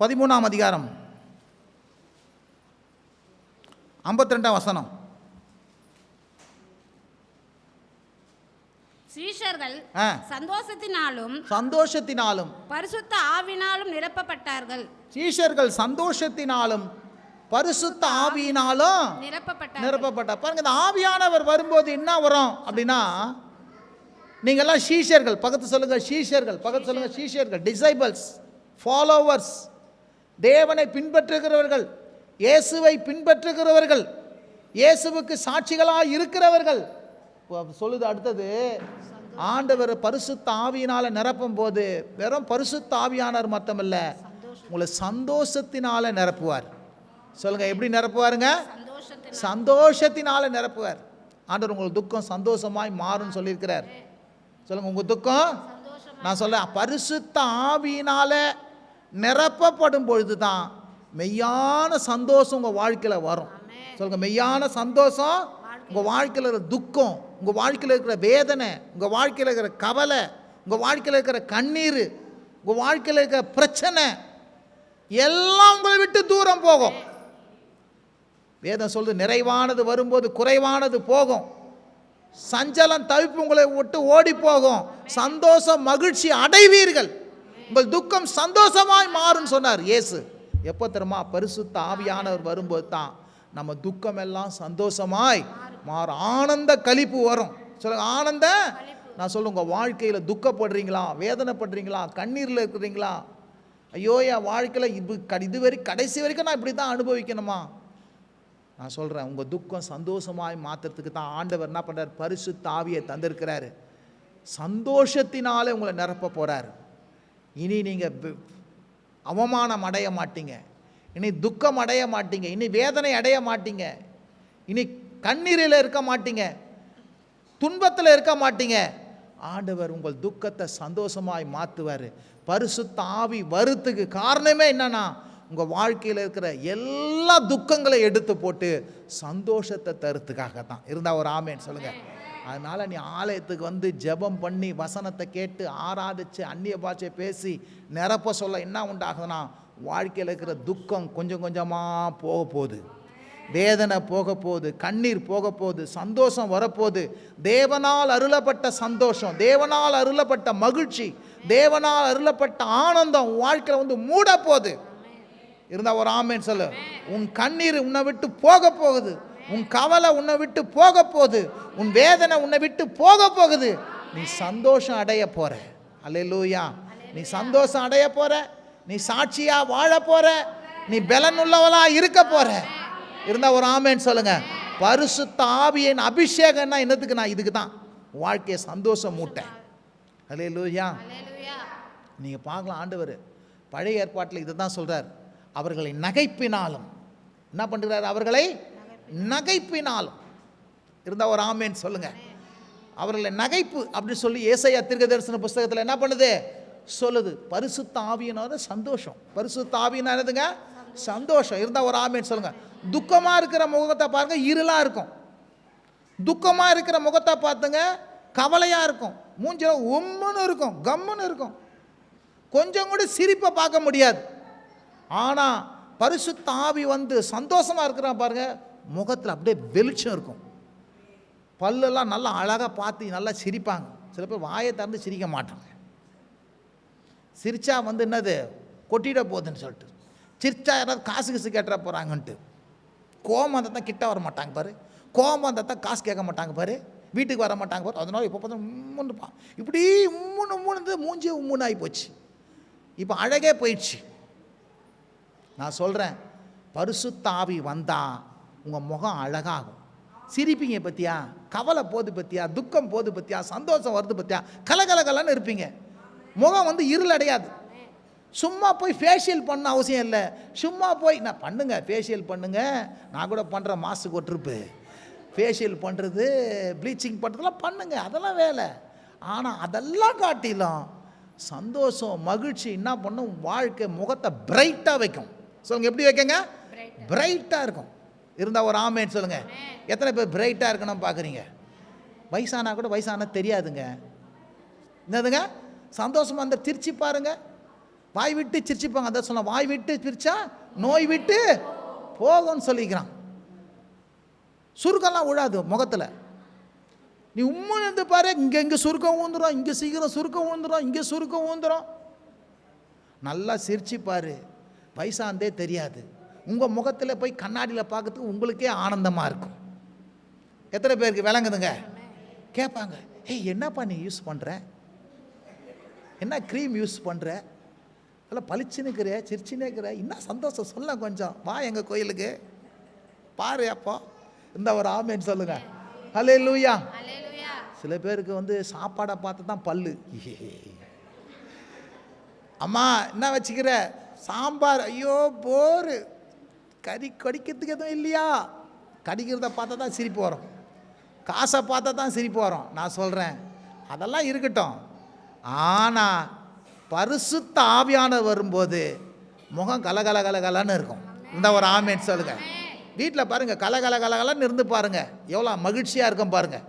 13ஆம் அதிகாரம் 52ஆம் வசனம். சீஷர்கள் சந்தோஷத்தினாலும் பரிசுத்த ஆவியினாலும் நிரப்பப்பட்டார்கள். சீஷர்கள் சந்தோஷத்தினாலும் பரிசுத்த ஆவியினாலும் நிரப்பப்பட்டார். பாருங்க, இந்த ஆவியானவர் வரும்போது என்ன வரும் அப்படின்னா, நீங்கள்லாம் சீஷர்கள், பக்கத்து சொல்லுங்க சீஷர்கள், பக்கத்து சொல்லுங்க சீஷர்கள், டிசைபிள்ஸ், ஃபாலோவர்ஸ், தேவனை பின்பற்றுகிறவர்கள், இயேசுவை பின்பற்றுகிறவர்கள், இயேசுவுக்கு சாட்சிகளாக இருக்கிறவர்கள். சொல்லுது அடுத்தது, ஆண்டவர் பரிசுத்த ஆவியினால நிரப்பும் போது வெறும் பரிசுத்த ஆவியானவர் மட்டுமல்ல, உங்களை சந்தோஷத்தினால நிரப்புவார். சொல்லுங்க, எப்படி நிரப்புவாருங்க? சந்தோஷத்தினால நிரப்புவார். ஆண்டவர் உங்களுக்கு துக்கம் சந்தோஷமாய் மாறும் சொல்லியிருக்கிறார். சொல்லுங்க, உங்க துக்கம், நான் சொல்ல, பரிசுத்த ஆவியினால நிரப்பப்படும் பொழுது தான் மெய்யான சந்தோஷம் உங்க வாழ்க்கையில வரும். சொல்லுங்க, மெய்யான சந்தோஷம் உங்க வாழ்க்கையில் இருக்கிற துக்கம், உங்க வாழ்க்கையில் இருக்கிற வேதனை, உங்க வாழ்க்கையில் இருக்கிற கவலை, உங்க வாழ்க்கையில் இருக்கிற கண்ணீர், உங்க வாழ்க்கையில் இருக்கிற பிரச்சனை எல்லாம் உங்களை விட்டு தூரம் போகும். வேதம் சொல்லுது, நிறைவானது வரும்போது குறைவானது போகும். சஞ்சலம் தவிப்பு உங்களை விட்டு ஓடி போகும். சந்தோஷம் மகிழ்ச்சி அடைவீர்கள். உங்கள் துக்கம் சந்தோஷமாய் மாறும் சொன்னார் இயேசு. எப்போ தெரியுமா? பரிசுத்த ஆவியானவர் வரும்போது தான் நம்ம துக்கம் எல்லாம் சந்தோஷமாய் மாறும். ஆனந்த களிப்பு வரும். சொல்லுங்க, ஆனந்த. நான் சொல்லுங்க, உங்கள் வாழ்க்கையில் துக்கப்படுறீங்களா, வேதனைப்படுறீங்களா, கண்ணீரில் இருக்கிறீங்களா, ஐயோ என் வாழ்க்கையில் இதுவரைக்கும் கடைசி வரைக்கும் நான் இப்படி தான் அனுபவிக்கணுமா? நான் சொல்கிறேன், உங்கள் துக்கம் சந்தோஷமாய் மாற்றுறதுக்கு தான் ஆண்டவர் என்ன பண்ணுறார்? பரிசுத்த ஆவியை தந்திருக்கிறாரு. சந்தோஷத்தினாலே உங்களை நிரப்ப போகிறார். இனி நீங்கள் அவமானம் அடைய மாட்டீங்க, இனி துக்கம் அடைய மாட்டீங்க, இனி வேதனை அடைய மாட்டீங்க, இனி கண்ணீரில் இருக்க மாட்டீங்க, துன்பத்தில் இருக்க மாட்டீங்க. ஆண்டவர் உங்கள் துக்கத்தை சந்தோஷமாய் மாற்றுவார். பரிசுத்த ஆவி வருத்துக்கு காரணமே என்னன்னா, உங்கள் வாழ்க்கையில் இருக்கிற எல்லா துக்கங்களை எடுத்து போட்டு சந்தோஷத்தை தருத்துக்காக தான். இருந்தால் ஒரு ஆமேன்னு சொல்லுங்கள். அதனால் நீ ஆலயத்துக்கு வந்து ஜெபம் பண்ணி வசனத்தை கேட்டு ஆராதிச்சு அந்நிய பாஷை பேசி நிரப்ப சொல்ல என்ன உண்டாகுதுன்னா, வாழ்க்கையில் இருக்கிற துக்கம் கொஞ்சம் கொஞ்சமாக போக போகுது, வேதனை போக போகுது, கண்ணீர் போக போகுது, சந்தோஷம் வரப்போகுது. தேவனால் அருளப்பட்ட சந்தோஷம், தேவனால் அருளப்பட்ட மகிழ்ச்சி, தேவனால் அருளப்பட்ட ஆனந்தம் வாழ்க்கையில் வந்து மூட போகுது. இருந்தால் ஒரு ஆமேன்னு சொல்லு. உன் கண்ணீர் உன்னை விட்டு போக போகுது, உன் கவலை உன்னை விட்டு போக போகுது, உன் வேதனை உன்னை விட்டு போக போகுது. நீ சந்தோஷம் அடைய போற. அல்லேலூயா. நீ சந்தோஷம் அடைய போற, நீ சாட்சியா வாழ போற, நீ பலனுள்ளவளா இருக்க போற. இருந்தா ஒரு ஆமேன்னு சொல்லுங்க. பரிசுத்த ஆவியின் அபிஷேகம்னா என்னதுக்கு? நான் இதுக்கு தான் வாழ்க்கையை சந்தோஷம் மூட்டை. அல்லேலூயா. நீங்க பார்க்கலாம், ஆண்டவர் பழைய ஏற்பாட்டில் இதை தான் சொல்றார். அவர்களை நகைப்பினாலும் என்ன பண்ணுறாரு? அவர்களை நகைப்பினாலும். இருந்தால் ஒரு ஆமேன்னு சொல்லுங்க. அவர்களை நகைப்பு அப்படின்னு சொல்லி ஏசாயா தீர்க்கதரிசன புஸ்தகத்தில் என்ன பண்ணுது? சொல்லுது. பரிசுத்த ஆவியினால சந்தோஷம். பரிசுத்த ஆவியினாலதுங்க சந்தோஷம். இருந்தால் ஒரு ஆமேன்னு சொல்லுங்க. துக்கமாக இருக்கிற முகத்தை பாருங்க, இருளாக இருக்கும். துக்கமாக இருக்கிற முகத்தை பார்த்துங்க, கவலையாக இருக்கும். மூஞ்சில உம்முன்னு இருக்கும், கம்முன்னு இருக்கும். கொஞ்சம் கூட சிரிப்பை பார்க்க முடியாது. ஆனால் பரிசுத்த ஆவி வந்து சந்தோஷமாக இருக்கிறான் பாருங்க, முகத்தில் அப்படியே வெளிச்சம் இருக்கும். பல்லெல்லாம் நல்லா அழகாக பார்த்து நல்லா சிரிப்பாங்க. சில பேர் வாயை திறந்து சிரிக்க மாட்டாங்க. சிரிச்சா வந்து என்னது கொட்டிட போகுதுன்னு சொல்லிட்டு, சிரிச்சா யாராவது காசு காசு கேட்டுற போகிறாங்கன்ட்டு. கோபம் வந்தால் தான் கிட்ட வர மாட்டாங்க பாரு, கோபம் வந்தால் தான் காசு கேட்க மாட்டாங்க பாரு, வீட்டுக்கு வர மாட்டாங்க பாரு. அதனால இப்போ பார்த்தா உம்முன்னுப்பா, இப்படி உம்முன்னு மூஞ்சி உம்முன்னு ஆகி போச்சு. இப்போ அழகே போயிடுச்சு. நான் சொல்கிறேன், பரிசுத்த ஆவி வந்தால் உங்கள் முகம் அழகாகும். சிரிப்பீங்க பற்றியா, கவலை போது பற்றியா, துக்கம் போது பற்றியா, சந்தோஷம் வருது பற்றியா, கலகலகலன்னு இருப்பீங்க. முகம் வந்து இருள் அடையாது. சும்மா போய் ஃபேஷியல் பண்ண அவசியம் இல்லை. சும்மா போய் நான் பண்ணுங்க, ஃபேஷியல் பண்ணுங்க. நான் கூட பண்ணுறேன், மாதத்துக்கு ஒரு ட்ரிப்பு ஃபேஷியல் பண்ணுறது, ப்ளீச்சிங் பண்ணுறதுலாம் பண்ணுங்க, அதெல்லாம் வேலை. ஆனால் அதெல்லாம் காட்டிலும் சந்தோஷம் மகிழ்ச்சி என்ன பண்ணும்? வாழ்க்கை முகத்தை பிரைட்டாக வைக்கும். சொல்லுங்க, எப்படி வைக்கங்க? பிரைட்டாக இருக்கும். இருந்தால் ஒரு ஆமேன்னு சொல்லுங்கள். எத்தனை பேர் பிரைட்டாக இருக்கணும் பார்க்குறீங்க? வயசானா கூட வயசானா தெரியாதுங்க. என்னதுங்க? சந்தோஷமாக இருந்தால் திருச்சி பாருங்க, வாய் விட்டு சிரிச்சுப்பாங்க. அதான் சொன்ன, வாய் விட்டு பிரிச்சா நோய் விட்டு போகும்னு சொல்லிக்கிறான். சுருக்கம்லாம் விழாது முகத்தில். நீ உண்மை இருந்து பாரு, இங்கே சுருக்கம் ஊந்துடும், இங்கே சீக்கிரம் சுருக்கம் ஊந்துடும், இங்கே சுருக்கம் ஊந்துடும். நல்லா சிரிச்சு பாரு, வயசாந்தே தெரியாது. உங்கள் முகத்தில் போய் கண்ணாடியில் பார்க்கறதுக்கு உங்களுக்கே ஆனந்தமாக இருக்கும். எத்தனை பேருக்கு விளங்குதுங்க? கேட்பாங்க, ஏய் என்னப்பா நீ யூஸ் பண்ணுற, என்ன க்ரீம் யூஸ் பண்ணுற, எல்லாம் பளிச்சுன்னுக்கிற, சிரிச்சுன்னுக்கிற, இன்னும் சந்தோஷம் சொல்ல, கொஞ்சம் வா எங்கள் கோயிலுக்கு பாரு அப்போ. இந்த ஒரு ஆமேன்னு சொல்லுங்க. ஹல்லேலூயா. சில பேருக்கு சாப்பாடை பார்த்து தான் பல்லு. அம்மா என்ன வச்சுக்கிற, சாம்பார், ஐயோ போரு, கறி கடிக்கிறதுக்கு எதுவும் இல்லையா, கடிக்கிறத பார்த்தா தான் சிரிப்பு வரும், காசை பார்த்தா தான் சிரிப்பு வரும். நான் சொல்கிறேன், அதெல்லாம் இருக்கட்டும். ஆனால் பரிசுத்த ஆவியானவர் வரும்போது முகம் கலகலன்னு இருக்கும். இந்த ஒரு ஆமேன் சொல்லுங்க. வீட்டில் பாருங்கள், கலகலன்னு இருந்து பாருங்கள், எவ்வளோ மகிழ்ச்சியாக இருக்கும் பாருங்கள்.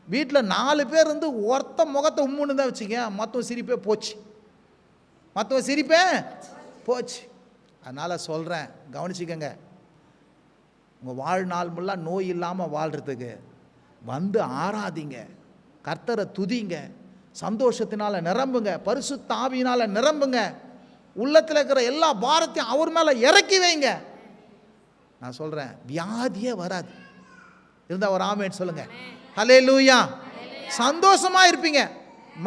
வீட்டில் 4 பேர் ஒருத்த முகத்தை உம்முன்னு தான் வச்சுக்க, மற்றவன் சிரிப்பே போச்சு, மற்றவன் சிரிப்பே போச்சு. அதனால் சொல்கிறேன், கவனிச்சிக்கங்க. உங்கள் வாழ்நாள் முல்லாம் நோய் இல்லாமல் வாழ்கிறதுக்கு ஆராதிங்க, கர்த்தரை துதிங்க, சந்தோஷத்தினால் நிரம்புங்க, பரிசுத்த ஆவியினால் நிரம்புங்க, உள்ளத்தில் இருக்கிற எல்லா பாரத்தையும் அவர் மேலே இறக்கி வைங்க. நான் சொல்கிறேன், வியாதியே வராது. இருந்தால் ஒரு ஆமென் சொல்லுங்க. ஹல்லேலூயா. சந்தோஷமாக இருப்பீங்க,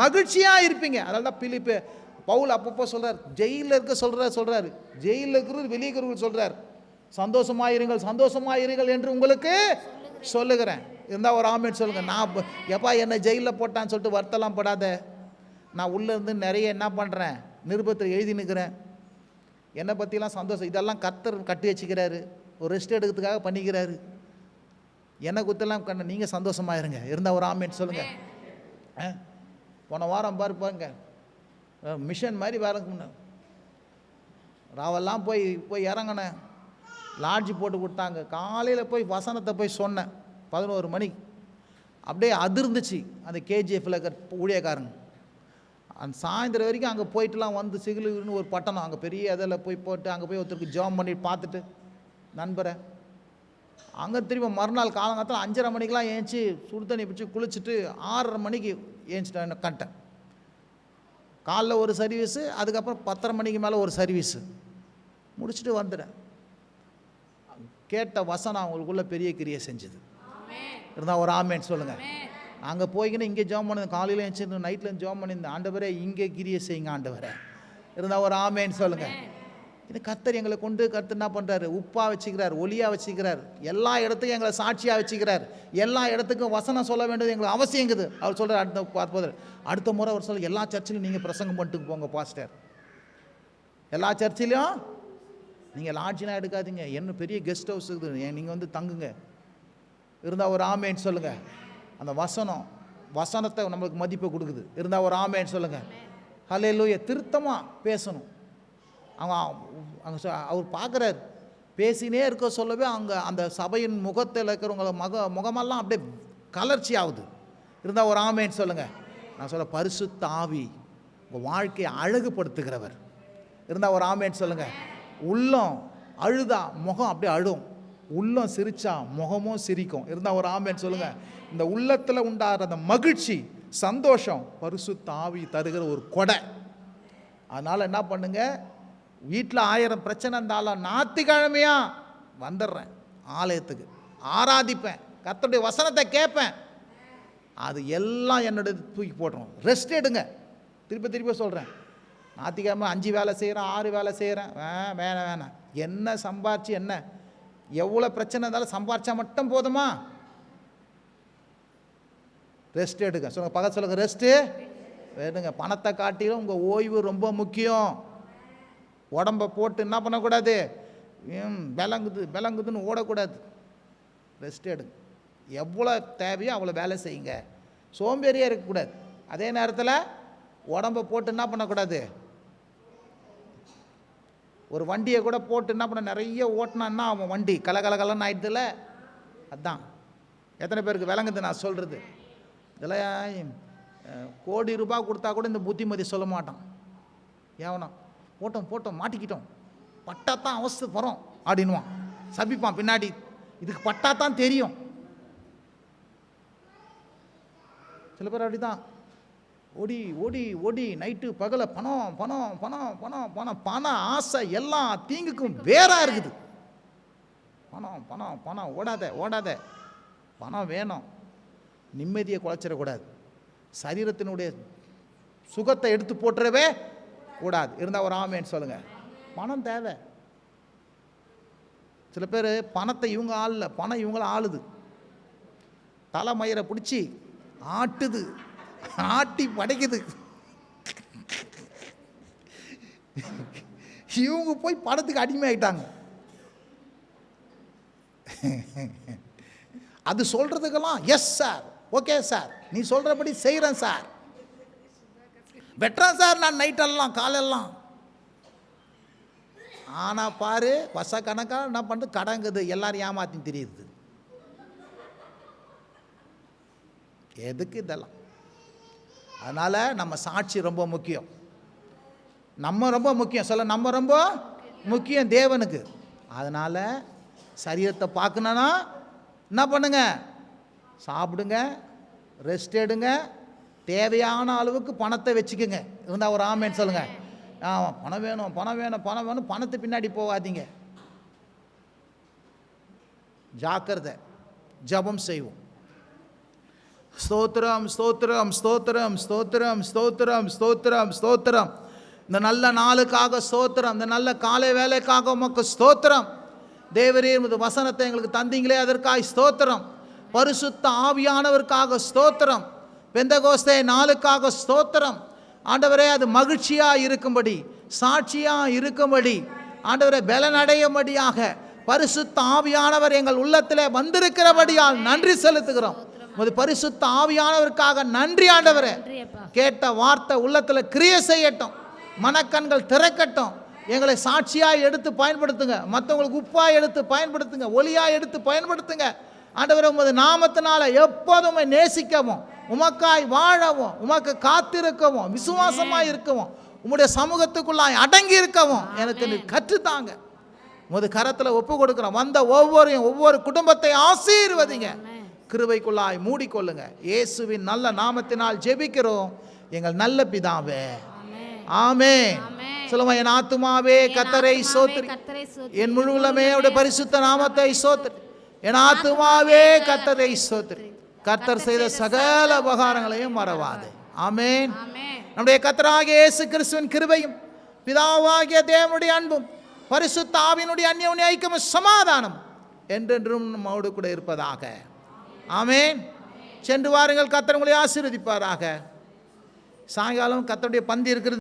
மகிழ்ச்சியாக இருப்பீங்க. அதனால தான் பவுல் அப்பப்போ சொல்கிறார், ஜெயிலில் இருக்க சொல்கிறாரு, ஜெயிலில் இருக்கிறது வெளியே இருக்கிறவங்க சொல்கிறார், சந்தோஷமாயிருங்கள் என்று உங்களுக்கு சொல்லுகிறேன். இருந்தால் ஒரு ஆமென் சொல்லுங்கள். நான் எப்பா என்னை ஜெயிலில் போட்டான்னு சொல்லிட்டு வருத்தலாம் படாத. நான் உள்ளே இருந்து நிறைய என்ன பண்ணுறேன், நிருபத்தில் எழுதி நிற்கிறேன். என்னை பற்றிலாம் சந்தோஷம், இதெல்லாம் கர்த்தர் கட்டி வச்சுக்கிறாரு, ஒரு ரெஸ்ட் எடுக்கிறதுக்காக பண்ணிக்கிறாரு. என்னை குத்தெல்லாம் நீங்கள் சந்தோஷமாக இருங்க. இருந்தால் ஒரு ஆமென் சொல்லுங்கள். போன வாரம் பாருங்க, மிஷன் மாதிரி வேலைக்கு ராவெல்லாம் போய் இறங்கினேன். லாட்ஜி போட்டு கொடுத்தாங்க. காலையில் போய் வசனத்தை போய் சொன்னேன் 11 மணிக்கு. அப்படியே அதிர்ந்துச்சு அந்த கேஜிஎஃப்ல ஊழியக்காரங்க. அந்த சாயந்தரம் வரைக்கும் அங்கே போயிட்டுலாம் சிகிலுன்னு ஒரு பட்டணம், அங்கே பெரிய இதில் போட்டு அங்கே போய் ஒருத்தருக்கு ஜாம் பண்ணி பார்த்துட்டு நண்பரை அங்கே திரும்ப மறுநாள் காலங்காலத்தில் 5:30 மணிக்கெலாம் ஏஞ்சி சுடு தண்ணி பிடிச்சி குளிச்சுட்டு 6:30 மணிக்கு ஏஞ்சிட்டேன் கண்டேன். காலைல ஒரு சர்வீஸு, அதுக்கப்புறம் 10:30 மணிக்கு மேலே ஒரு சர்வீஸு முடிச்சுட்டு வந்துட்டேன். கேட்ட வசனம் அவங்களுக்குள்ள பெரிய கிரியை செஞ்சுது. இருந்தால் ஒரு ஆமென் சொல்லுங்கள். அங்கே போய்க்கின்னு இங்கே ஜாம் பண்ணியிருந்தேன், காலையில் எழுந்திருந்து நைட்டில் ஜாம் பண்ணியிருந்தேன். ஆண்டவரே இங்கே கிரியை செய்யுங்க ஆண்டவரே. இருந்தால் ஒரு ஆமென் சொல்லுங்கள். இது கர்த்தர் எங்களை கர்த்தர் என்ன பண்ணுறாரு, உப்பாக வச்சுக்கிறார், ஒளியாக வச்சுக்கிறார், எல்லா இடத்துக்கும் எங்களை சாட்சியாக வச்சுக்கிறார், எல்லா இடத்துக்கும் வசனம் சொல்ல வேண்டியது எங்களுக்கு அவசியங்குது. அவர் சொல்கிறார், அடுத்த முறை அவர் சொல்ல, எல்லா சர்ச்சிலையும் நீங்கள் பிரசங்கம் பண்ணிட்டு போங்க பாஸ்டர், எல்லா சர்ச்சிலையும் நீங்கள் லாட்ஜிலாம் எடுக்காதீங்க, என்ன பெரிய கெஸ்ட் ஹவுஸ் இருக்குது, நீங்கள் தங்குங்க. இருந்தால் ஒரு ஆமேன்னு சொல்லுங்கள். அந்த வசனத்தை நம்மளுக்கு மதிப்பை கொடுக்குது. இருந்தால் ஒரு ஆமேன்னு சொல்லுங்கள். ஹல்லேலூயா. திருத்தமாக பேசணும். அவர் பார்க்குறாரு, பேசினே இருக்க சொல்லவே அங்கே அந்த சபையின் முகத்தில் இருக்கிறவங்கள முகமெல்லாம் அப்படியே கலர்ச்சி ஆகுது. இருந்தால் ஒரு ஆமேன்னு சொல்லுங்கள். நான் சொல்ல, பரிசுத்த ஆவி உங்கள் வாழ்க்கையை அழகுபடுத்துகிறவர். இருந்தால் ஒரு ஆமேன்னு சொல்லுங்கள். உள்ளம் அழுதா முகம் அப்படியே அழும், உள்ளம் சிரிச்சா முகமும் சிரிக்கும். இருந்தால் ஒரு ஆமேன்னு சொல்லுங்கள். இந்த உள்ளத்தில் உண்டாகிற அந்த மகிழ்ச்சி, சந்தோஷம் பரிசுத்த ஆவி தருகிற ஒரு கொடை. அதனால் என்ன பண்ணுங்க, வீட்டில் 1000 பிரச்சனை இருந்தாலும் ஞாயிற்றுக்கிழமையா வந்துடுறேன் ஆலயத்துக்கு, ஆராதிப்பேன், கர்த்தருடைய வசனத்தை கேட்பேன். அது எல்லாம் என்னுடைய தூக்கி போட்டுரும். ரெஸ்ட் எடுங்க. திருப்பி சொல்கிறேன், ஞாயிற்றுக்கிழமை 5 வேலை செய்கிறேன், 6 வேலை செய்கிறேன், வேணாம். என்ன சம்பாரிச்சு என்ன, எவ்வளோ பிரச்சனை இருந்தாலும் சம்பாரிச்சா மட்டும் போதுமா? ரெஸ்ட் எடுங்க. சொல்லுங்கள், பக்கத்து சொல்லுங்கள், ரெஸ்ட்டு வேணுங்க. பணத்தை காட்டிலும் உங்கள் ஓய்வு ரொம்ப முக்கியம். உடம்பை போட்டு என்ன பண்ணக்கூடாது, விளங்குதுன்னு ஓடக்கூடாது. ரெஸ்ட் எடுங்க. எவ்வளோ தேவையோ அவ்வளோ வேலை செய்யுங்க. சோம்பேறியாக இருக்கக்கூடாது. அதே நேரத்தில் உடம்பை போட்டு என்ன பண்ணக்கூடாது, ஒரு வண்டியை கூட போட்டு என்ன பண்ண நிறைய ஓட்டினான்னா அவன் வண்டி கலகலன்னு ஆயிடுதுல. அதுதான் எத்தனை பேருக்கு விளங்குது நான் சொல்கிறது. இதெல்லாம் கோடி ரூபாய் கொடுத்தா கூட இந்த புத்திமதி சொல்ல மாட்டான். ஏவனா போட்டோம் மாட்டிக்கிட்டோம், பட்டாத்தான் அவஸ்தை வரும் அப்படின்வான், சபிப்பான் பின்னாடி, இதுக்கு பட்டாத்தான் தெரியும். சில பேர் அப்படிதான் ஓடி ஓடி ஓடி நைட்டு பகல பணம் பணம் பணம் பணம் பணம் பண ஆசை எல்லாம் தீங்குக்கும் வேறா இருக்குது. பணம் பணம் பணம் ஓடாத, பணம் வேணும். நிம்மதியை குலைச்சிடக்கூடாது, சரீரத்தினுடைய சுகத்தை எடுத்து போட்டுறவே கூடாது. இருந்தால் ஒரு ஆமேன்னு சொல்லுங்க. பணம் தேவை. சில பேர் பணத்தை இவங்க ஆளல, பணம் இவங்கள ஆளுது. தலைமயிரை பிடிச்சி ஆட்டுது, ஆட்டி படைக்குது. இவங்க போய் பணத்துக்கு அடிமையாயிட்டாங்க. அது சொல்றதுக்கெல்லாம் எஸ் சார், ஓகே சார், நீ சொல்றபடி செய்கிறேன் சார், வெட்டுறேன் சார், நான் நைட்டெல்லாம் காலெல்லாம். ஆனால் பாரு வருஷ கணக்காக என்ன பண்ணுறது, கடங்குது, எல்லாரும் ஏமாத்தி தெரியுது. எதுக்கு இதெல்லாம்? அதனால் நம்ம சாட்சி ரொம்ப முக்கியம். நம்ம ரொம்ப முக்கியம் சொல்ல, நம்ம ரொம்ப முக்கியம் தேவனுக்கு. அதனால் சரீரத்தை பார்க்கணுன்னா என்ன பண்ணுங்க, சாப்பிடுங்க, ரெஸ்ட் எடுங்க, தேவையான அளவுக்கு பணத்தை வச்சுக்கோங்க. இருந்தால் ஒரு ஆமேன்னு சொல்லுங்க. பணம் வேணும் பணம் வேணும் பணம் வேணும், பணத்தை பின்னாடி போகாதீங்க. ஜாக்கிரதை. ஜபம் செய்வோம். ஸ்தோத்திரம் ஸ்தோத்திரம் ஸ்தோத்திரம் ஸ்தோத்திரம் ஸ்தோத்திரம் ஸ்தோத்திரம் ஸ்தோத்திரம். இந்த நல்ல நாளுக்காக ஸ்தோத்திரம், இந்த நல்ல காலை வேலைக்காக உமக்கு ஸ்தோத்திரம். தேவரே உமது வசனத்தை எங்களுக்கு தந்தீங்களே, அதற்காக ஸ்தோத்திரம். பரிசுத்த ஆவியானவருக்காக ஸ்தோத்திரம். பெந்தகோஸ்தே நாளுக்காக ஸ்தோத்திரம். ஆண்டவரே, அது மகிழ்ச்சியாக இருக்கும்படி, சாட்சியாக இருக்கும்படி, ஆண்டவரே பலனடையும்படியாக பரிசுத்த ஆவியானவர் எங்கள் உள்ளத்திலே வந்திருக்கிறபடியால் நன்றி செலுத்துகிறோம். உமது பரிசுத்த ஆவியானவருக்காக நன்றி ஆண்டவரே. கேட்ட வார்த்தை உள்ளத்தில் கிரியை செய்யட்டும், மனக்கண்கள் திறக்கட்டும். எங்களை சாட்சியாக எடுத்து பயன்படுத்துங்க, மற்றவங்களுக்கு உப்பாக எடுத்து பயன்படுத்துங்க, ஒளியாக எடுத்து பயன்படுத்துங்க. ஆண்டவரே, உமது நாமத்தினால எப்போதுமே நேசிக்கவும், உமக்காய் வாழவும், உமக்கு காத்திருக்கவும், விசுவாசமாய் இருக்கவும், உம்முடைய சமூகத்துக்குள்ளாய் அடங்கி இருக்கவும் எனக்கு நீ கற்றுத்தாங்க. உமது கரத்தில் ஒப்பு கொடுக்குறோம். வந்த ஒவ்வொரு குடும்பத்தை ஆசீர்வதிங்க, கிருபைக்குள்ளாய் மூடிக்கொள்ளுங்க. இயேசுவின் நல்ல நாமத்தினால் ஜெபிக்கிறோம் எங்கள் நல்ல பிதாவே, ஆமென். சொல்லுங்க, என் ஆத்துமாவே கர்த்தரை ஸ்தோத்திரி, என் முழு உள்ளமே அவருடைய பரிசுத்த நாமத்தை ஸ்தோத்திரி. என் ஆத்துமாவே கர்த்தரை ஸ்தோத்திரி, கர்த்தர் செய்த சகல உபகாரங்களையும் மறவாது. ஆமென். நம்முடைய கர்த்தராகிய இயேசு கிறிஸ்துவின் கிருபையும், பிதாவாகிய தேவனுடைய அன்பும், பரிசுத்த ஆவியினுடைய அந்யோன்ய ஐக்கியமும் சமாதானம் என்றென்றும் நம்மோடு கூட இருப்பதாக. ஆமென். சென்று வாருங்கள், கர்த்தர் உங்களை ஆசீர்வதிப்பாராக. சாயங்காலம் கர்த்தருடைய பந்தி இருக்கிறது.